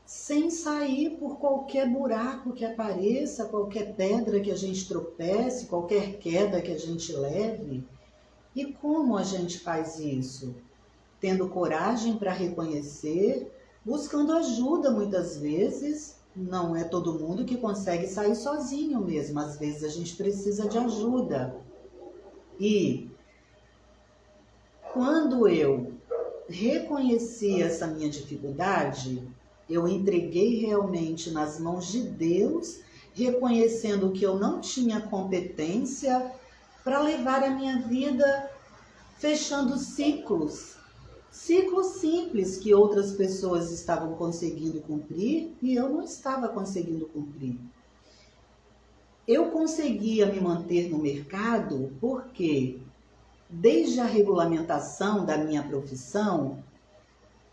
sem sair por qualquer buraco que apareça, qualquer pedra que a gente tropece, qualquer queda que a gente leve. E como a gente faz isso? Tendo coragem para reconhecer, buscando ajuda muitas vezes. Não é todo mundo que consegue sair sozinho mesmo, às vezes a gente precisa de ajuda. E quando eu reconheci essa minha dificuldade, eu entreguei realmente nas mãos de Deus, reconhecendo que eu não tinha competência para levar a minha vida fechando ciclos. Ciclos simples que outras pessoas estavam conseguindo cumprir e eu não estava conseguindo cumprir. Eu conseguia me manter no mercado porque, desde a regulamentação da minha profissão,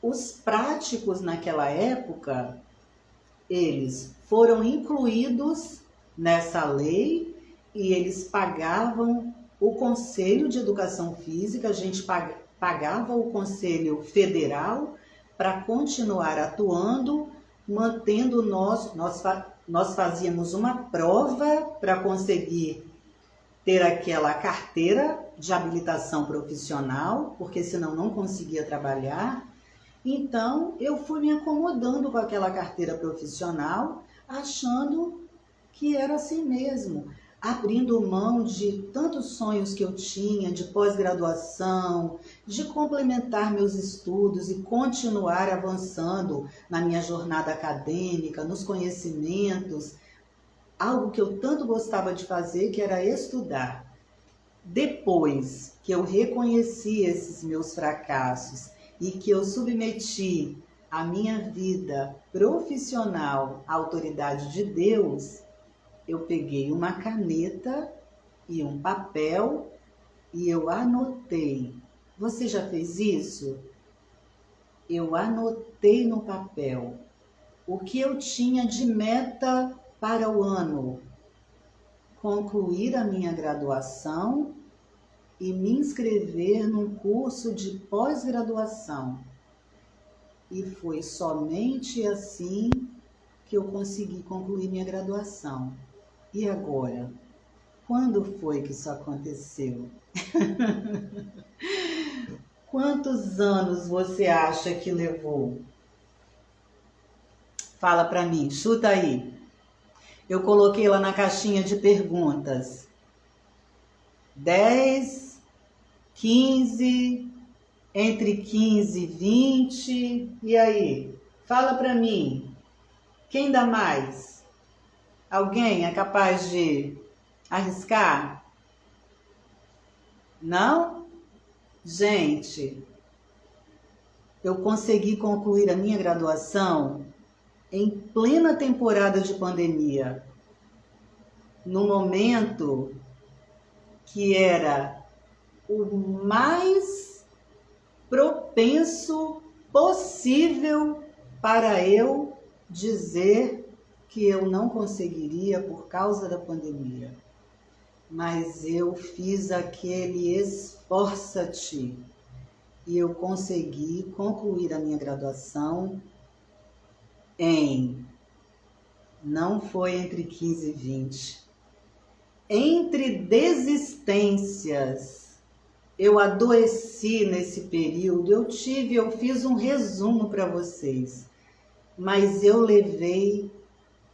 os práticos naquela época, eles foram incluídos nessa lei e eles pagavam o Conselho de Educação Física, a gente pagava o Conselho Federal para continuar atuando, mantendo nós fazíamos uma prova para conseguir ter aquela carteira de habilitação profissional, porque senão não conseguia trabalhar. Então, eu fui me acomodando com aquela carteira profissional, achando que era assim mesmo, abrindo mão de tantos sonhos que eu tinha, de pós-graduação, de complementar meus estudos e continuar avançando na minha jornada acadêmica, nos conhecimentos, algo que eu tanto gostava de fazer, que era estudar. Depois que eu reconheci esses meus fracassos e que eu submeti a minha vida profissional à autoridade de Deus, eu peguei uma caneta e um papel e eu anotei. Você já fez isso? Eu anotei no papel o que eu tinha de meta para o ano: concluir a minha graduação e me inscrever num curso de pós-graduação. E foi somente assim que eu consegui concluir minha graduação. E agora? Quando foi que isso aconteceu? Quantos anos você acha que levou? Fala para mim, chuta aí. Eu coloquei lá na caixinha de perguntas. 10, 15, entre 15 e 20. E aí? Fala para mim. Quem dá mais? Alguém é capaz de arriscar? Não? Gente, eu consegui concluir a minha graduação em plena temporada de pandemia, no momento que era o mais propenso possível para eu dizer que eu não conseguiria por causa da pandemia. Mas eu fiz aquele esforça-te e eu consegui concluir a minha graduação não foi entre 15 e 20. Entre desistências, eu adoeci nesse período, eu fiz um resumo para vocês, mas eu levei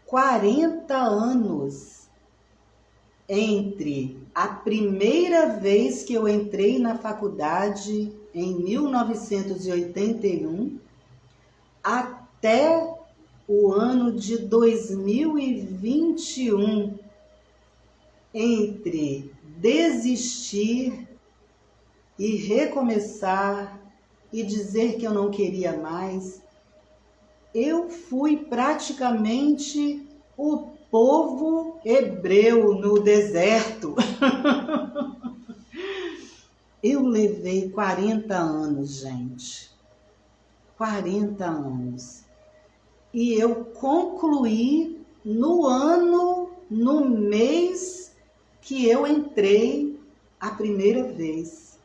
40 anos entre a primeira vez que eu entrei na faculdade, em 1981, até o ano de 2021, entre desistir e recomeçar e dizer que eu não queria mais. Eu fui praticamente o povo hebreu no deserto. Eu levei 40 anos, gente. 40 anos. E eu concluí no mês que eu entrei a primeira vez.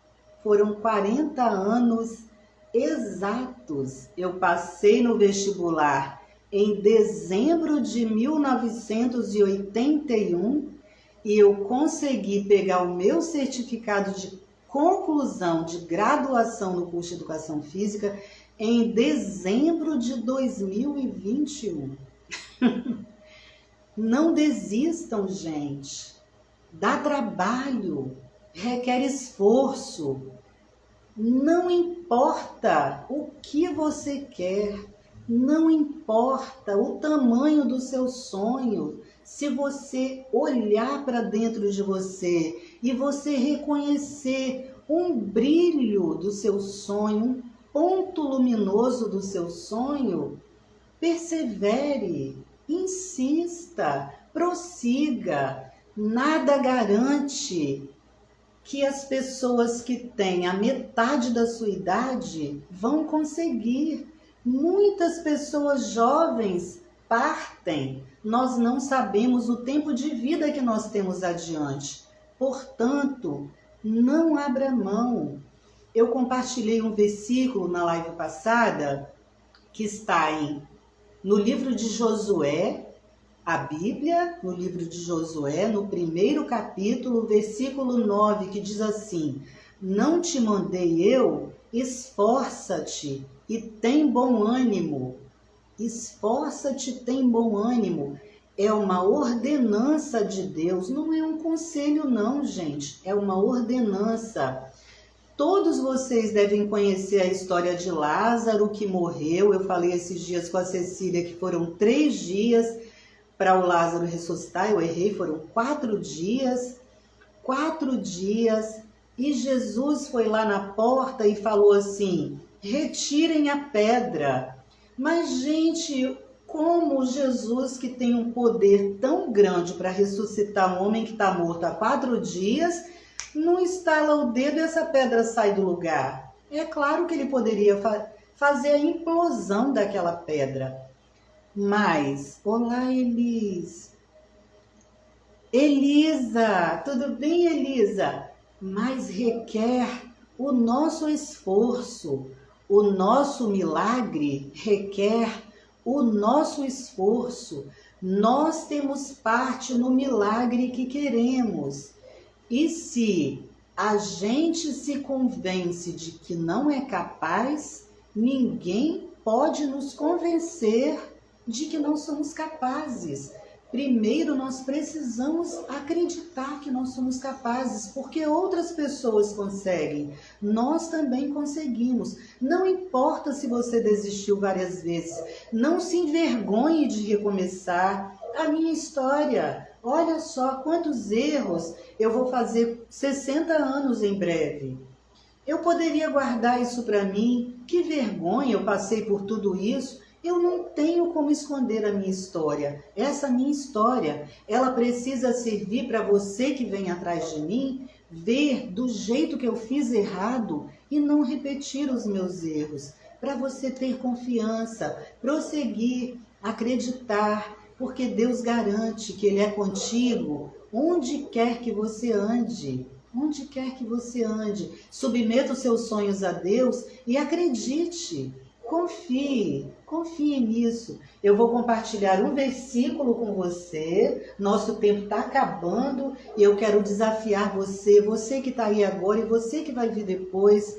Foram 40 anos exatos. Eu passei no vestibular em dezembro de 1981 e eu consegui pegar o meu certificado de conclusão de graduação no curso de Educação Física em dezembro de 2021. Não desistam, gente. Dá trabalho, requer esforço. Não importa o que você quer, não importa o tamanho do seu sonho, se você olhar para dentro de você e você reconhecer um brilho do seu sonho, um ponto luminoso do seu sonho, persevere, insista, prossiga. Nada garante que as pessoas que têm a metade da sua idade vão conseguir. Muitas pessoas jovens partem. Nós não sabemos o tempo de vida que nós temos adiante. Portanto, não abra mão. Eu compartilhei um versículo na live passada que está no livro de Josué, a Bíblia, no livro de Josué, no primeiro capítulo, versículo 9, que diz assim: não te mandei eu? Esforça-te e tem bom ânimo. Esforça-te, tem bom ânimo. É uma ordenança de Deus, não é um conselho não, gente. É uma ordenança. Todos vocês devem conhecer a história de Lázaro que morreu. Eu falei esses dias com a Cecília que foram 3 dias para o Lázaro ressuscitar. Eu errei, foram 4 dias. 4 dias. E Jesus foi lá na porta e falou assim: retirem a pedra. Mas, gente, como Jesus, que tem um poder tão grande para ressuscitar um homem que está morto há 4 dias, não estala o dedo e essa pedra sai do lugar? É claro que ele poderia fazer a implosão daquela pedra. Mas, olá, Elisa, tudo bem, Elisa? Mas requer o nosso esforço. O nosso milagre requer o nosso esforço. Nós temos parte no milagre que queremos. E se a gente se convence de que não é capaz, ninguém pode nos convencer de que não somos capazes. Primeiro, nós precisamos acreditar que nós somos capazes, porque outras pessoas conseguem, nós também conseguimos. Não importa se você desistiu várias vezes, não se envergonhe de recomeçar. A minha história, olha só quantos erros. Eu vou fazer 60 anos em breve. Eu poderia guardar isso para mim? Que vergonha, eu passei por tudo isso. Eu não tenho como esconder a minha história. Essa minha história, ela precisa servir para você que vem atrás de mim, ver do jeito que eu fiz errado e não repetir os meus erros. Para você ter confiança, prosseguir, acreditar, porque Deus garante que Ele é contigo onde quer que você ande. Onde quer que você ande. Submeta os seus sonhos a Deus e acredite. Confie nisso. Eu vou compartilhar um versículo com você. Nosso tempo está acabando e eu quero desafiar você que está aí agora e você que vai vir depois.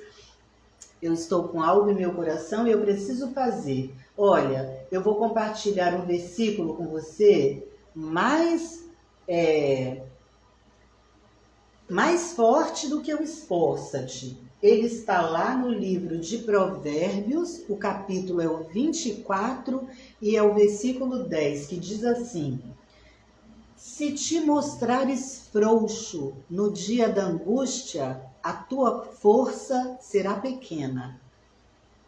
Eu estou com algo em meu coração e eu preciso fazer. Olha, eu vou compartilhar um versículo com você mais forte do que o esforça-te. Ele está lá no livro de Provérbios, o capítulo é o 24 e é o versículo 10, que diz assim: se te mostrares frouxo no dia da angústia, a tua força será pequena.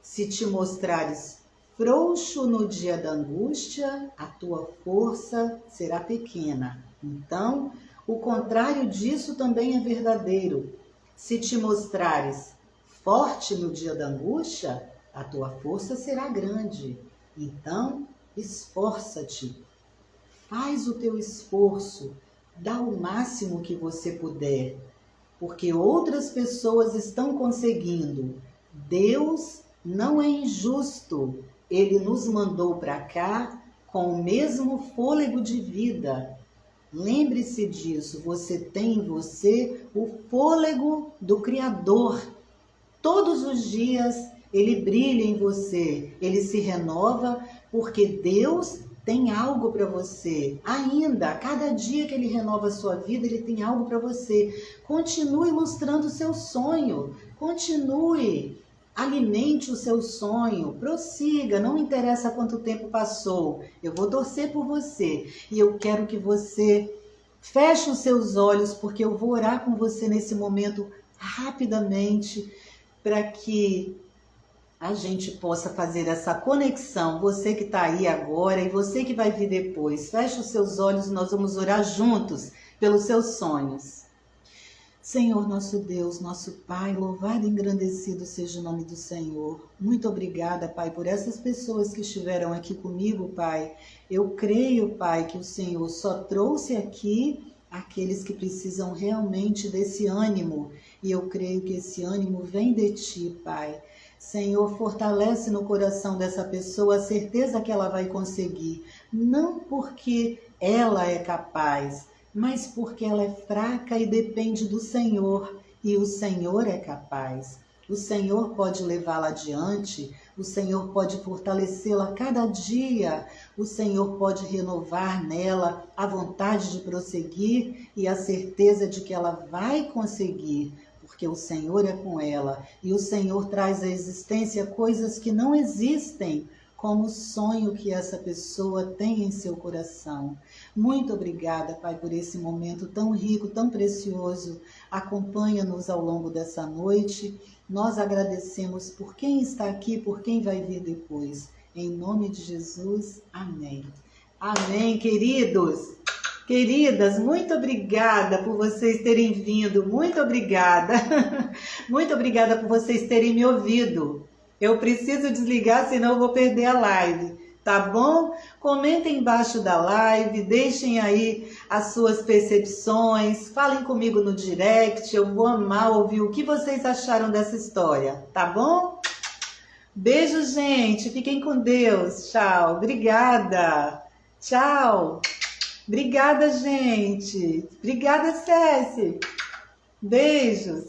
Se te mostrares frouxo no dia da angústia, a tua força será pequena. Então, o contrário disso também é verdadeiro. Se te mostrares forte no dia da angústia, a tua força será grande. Então, esforça-te. Faz o teu esforço. Dá o máximo que você puder. Porque outras pessoas estão conseguindo. Deus não é injusto. Ele nos mandou para cá com o mesmo fôlego de vida. Lembre-se disso, você tem em você o fôlego do Criador. Todos os dias ele brilha em você, ele se renova, porque Deus tem algo para você. Ainda, a cada dia que ele renova a sua vida, ele tem algo para você. Continue mostrando o seu sonho, Continue, alimente o seu sonho, prossiga, não interessa quanto tempo passou. Eu vou torcer por você e eu quero que você feche os seus olhos, porque eu vou orar com você nesse momento rapidamente para que a gente possa fazer essa conexão, você que está aí agora e você que vai vir depois. Feche os seus olhos e nós vamos orar juntos pelos seus sonhos. Senhor, nosso Deus, nosso Pai, louvado e engrandecido seja o nome do Senhor. Muito obrigada, Pai, por essas pessoas que estiveram aqui comigo, Pai. Eu creio, Pai, que o Senhor só trouxe aqui aqueles que precisam realmente desse ânimo. E eu creio que esse ânimo vem de Ti, Pai. Senhor, fortalece no coração dessa pessoa a certeza que ela vai conseguir. Não porque ela é capaz, mas porque ela é fraca e depende do Senhor. E o Senhor é capaz. O Senhor pode levá-la adiante. O Senhor pode fortalecê-la cada dia. O Senhor pode renovar nela a vontade de prosseguir e a certeza de que ela vai conseguir. Porque o Senhor é com ela e o Senhor traz à existência coisas que não existem, como o sonho que essa pessoa tem em seu coração. Muito obrigada, Pai, por esse momento tão rico, tão precioso. Acompanha-nos ao longo dessa noite. Nós agradecemos por quem está aqui, por quem vai vir depois. Em nome de Jesus, amém. Amém, queridos. Queridas, muito obrigada por vocês terem vindo, muito obrigada. Muito obrigada por vocês terem me ouvido. Eu preciso desligar, senão eu vou perder a live, tá bom? Comentem embaixo da live, deixem aí as suas percepções, falem comigo no direct, eu vou amar ouvir o que vocês acharam dessa história, tá bom? Beijo, gente, fiquem com Deus, tchau, obrigada, tchau. Obrigada, gente. Obrigada, Céci. Beijos.